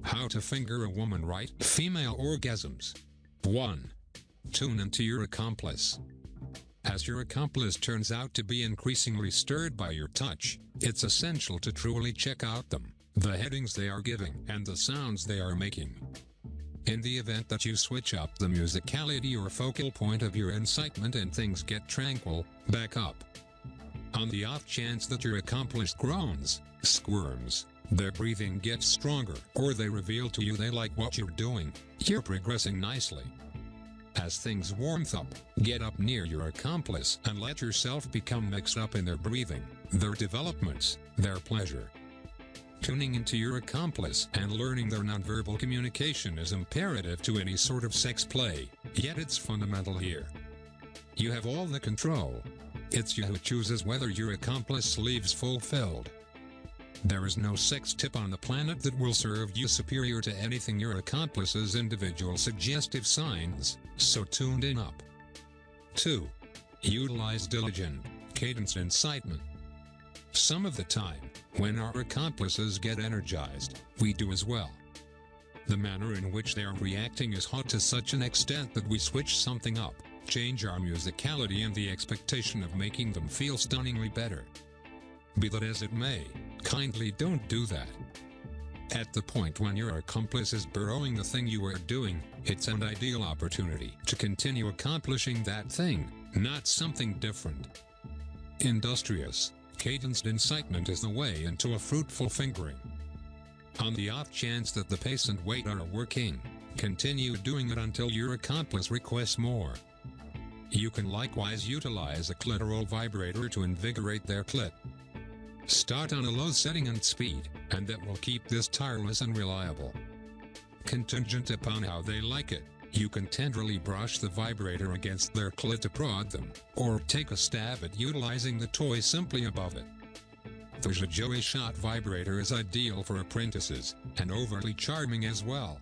How to finger a woman right. Female orgasms. 1. Tune into your accomplice. As your accomplice turns out to be increasingly stirred by your touch, it's essential to truly check out them, the headings they are giving, and the sounds they are making. In the event that you switch up the musicality or focal point of your incitement and things get tranquil, back up. On the off chance that your accomplice groans, squirms, their breathing gets stronger, or they reveal to you they like what you're doing, you're progressing nicely. As things warm up, get up near your accomplice and let yourself become mixed up in their breathing, their developments, their pleasure. Tuning into your accomplice and learning their nonverbal communication is imperative to any sort of sex play, yet it's fundamental here. You have all the control. It's you who chooses whether your accomplice leaves fulfilled. There is no sex tip on the planet that will serve you superior to anything your accomplice's individual suggestive signs, so tuned in up. 2. Utilize diligent, cadenced incitement. Some of the time, when our accomplices get energized, we do as well. The manner in which they are reacting is hot to such an extent that we switch something up, change our musicality in the expectation of making them feel stunningly better. Be that as it may, kindly don't do that. At the point when your accomplice is burrowing the thing you are doing, it's an ideal opportunity to continue accomplishing that thing, not something different. Industrious, cadenced incitement is the way into a fruitful fingering. On the off chance that the pace and weight are working, continue doing it until your accomplice requests more. You can likewise utilize a clitoral vibrator to invigorate their clit. Start on a low setting and speed, and that will keep this tireless and reliable. Contingent upon how they like it, you can tenderly brush the vibrator against their clit to prod them, or take a stab at utilizing the toy simply above it. The Joey Shot vibrator is ideal for apprentices, and overly charming as well.